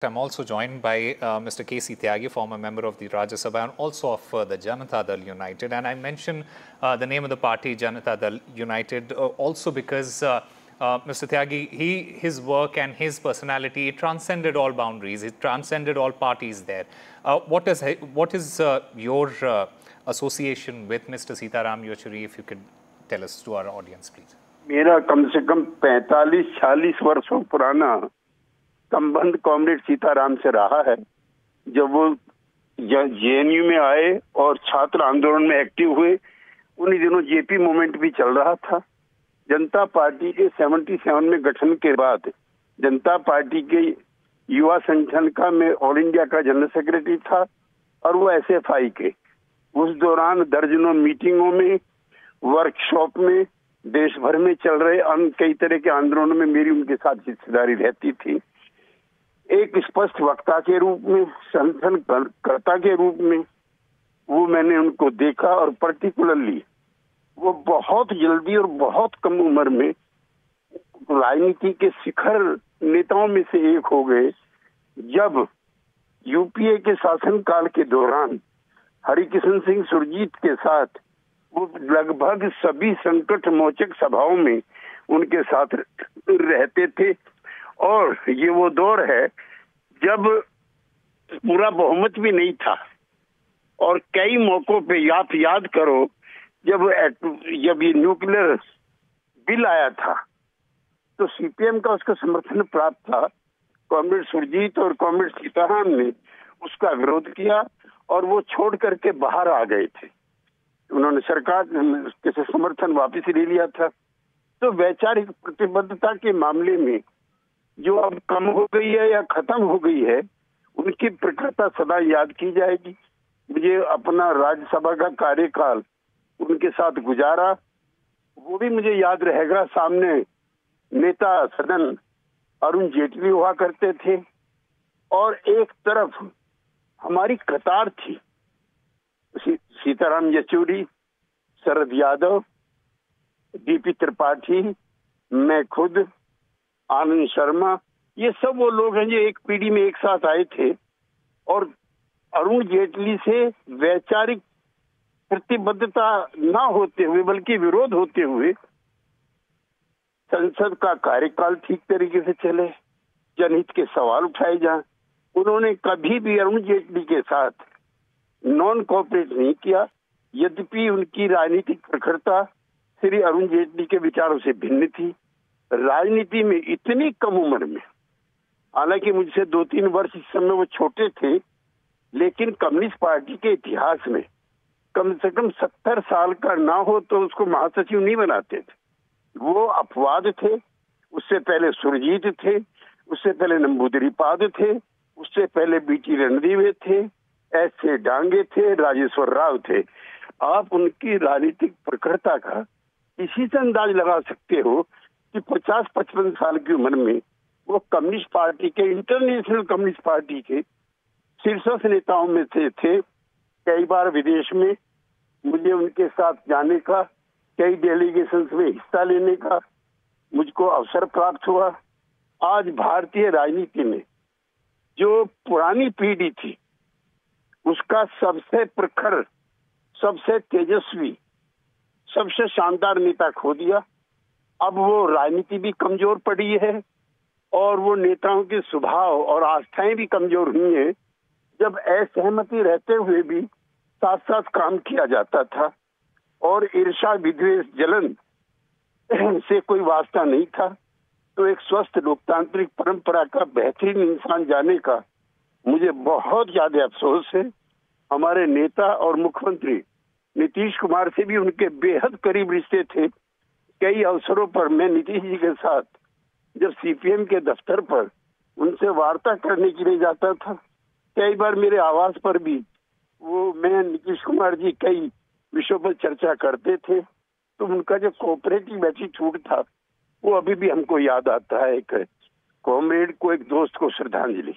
I'm also joined by Mr. K.C. Tyagi, former member of the Rajya Sabha and also of the Janata Dal United. And I mention the name of the party, Janata Dal United, also because Mr. Tyagi, his work and his personality, it transcended all boundaries. It transcended all parties there. What is your association with Mr. Sitaram Yechury, if you could tell us to our audience, please? मेरा कम से कम 45-46 वर्षों पुराना संबंध comrade Sitaram से रहा है। जब वो जेएनयू में आए और छात्र आंदोलन में एक्टिव हुए, उन्हीं दिनों जेपी मूवमेंट भी चल रहा था। जनता पार्टी के 77 में गठन के बाद जनता पार्टी के युवा संगठन का मैं ऑल इंडिया का जनरल सेक्रेटरी था और वो एसएफआई के। उस दौरान दर्जनों मीटिंगों में, वर्कशॉप में, देश भर में चल रहे अन्य कई तरह के आंदोलनों में मेरी उनके साथ हिस्सेदारी रहती थी। एक स्पष्ट वक्ता के रूप में, संगठनकर्ता के रूप में वो मैंने उनको देखा और पर्टिकुलरली वो बहुत जल्दी और बहुत कम उम्र में राजनीति के शिखर नेताओं में से एक हो गए। जब यूपीए के शासनकाल के दौरान हरिकिशन सिंह सुरजीत के साथ वो लगभग सभी संकट मोचक सभाओं में उनके साथ रहते थे। और ये वो दौर है जब पूरा बहुमत भी नहीं था और कई मौकों पे आप याद करो जब ये न्यूक्लियर बिल आया था तो सीपीएम का उसका समर्थन प्राप्त था। कॉमरेड सुरजीत और कॉमरेड सीताराम ने उसका विरोध किया और वो छोड़ करके बाहर आ गए थे। उन्होंने सरकार के समर्थन वापस ले लिया था। तो वैचारिक प्रतिबद्धता के मामले में जो अब कम हो गई है या खत्म हो गई है, उनकी प्रखरता सदा याद की जाएगी। मुझे अपना राज्यसभा का कार्यकाल उनके साथ गुजारा, वो भी मुझे याद रहेगा। सामने नेता सदन अरुण जेटली हुआ करते थे और एक तरफ हमारी कतार थी, सीताराम येचुरी, शरद यादव, डीपी त्रिपाठी, मैं खुद, आनंद शर्मा, ये सब वो लोग हैं जो एक पीढ़ी में एक साथ आए थे। और अरुण जेटली से वैचारिक प्रतिबद्धता ना होते हुए बल्कि विरोध होते हुए संसद का कार्यकाल ठीक तरीके से चले, जनहित के सवाल उठाए जाएं। उन्होंने कभी भी अरुण जेटली के साथ नॉन कोऑपरेट नहीं किया। यद्यपि उनकी राजनीतिक प्रखरता श्री अरुण जेटली के विचारों से भिन्न थी। राजनीति में इतनी कम उम्र में, हालांकि मुझसे 2-3 वर्ष इस समय वो छोटे थे, लेकिन कम्युनिस्ट पार्टी के इतिहास में कम से कम 70 साल का ना हो तो उसको महासचिव नहीं बनाते थे। वो अपवाद थे। उससे पहले सुरजीत थे, उससे पहले नंबूदरीपाद थे, उससे पहले बीटी रणदीवे थे, ऐसे डांगे थे, राजेश्वर राव थे। आप उनकी राजनीतिक प्रखरता का इसी से अंदाज लगा सकते हो कि 50-55 साल की उम्र में वो कम्युनिस्ट पार्टी के, इंटरनेशनल कम्युनिस्ट पार्टी के शीर्षस्थ नेताओं में से थे। कई बार विदेश में मुझे उनके साथ जाने का, कई डेलीगेशंस में हिस्सा लेने का मुझको अवसर प्राप्त हुआ। आज भारतीय राजनीति में जो पुरानी पीढ़ी थी उसका सबसे प्रखर, सबसे तेजस्वी, सबसे शानदार नेता खो दिया। अब वो राजनीति भी कमजोर पड़ी है और वो नेताओं के स्वभाव और आस्थाएं भी कमजोर हुई हैं। जब असहमति रहते हुए भी साथ साथ काम किया जाता था और ईर्ष्या, विद्वेष, जलन से कोई वास्ता नहीं था, तो एक स्वस्थ लोकतांत्रिक परंपरा का बेहतरीन इंसान जाने का मुझे बहुत ज्यादा अफसोस है। हमारे नेता और मुख्यमंत्री नीतीश कुमार से भी उनके बेहद करीब रिश्ते थे। कई अवसरों पर मैं नीतीश जी के साथ जब सीपीएम के दफ्तर पर उनसे वार्ता करने के लिए जाता था, कई बार मेरे आवास पर भी मैं नीतीश कुमार जी कई विषयों पर चर्चा करते थे। तो उनका जो कोऑपरेटिव एटीट्यूड था वो अभी भी हमको याद आता है। एक कॉमरेड को, एक दोस्त को श्रद्धांजलि।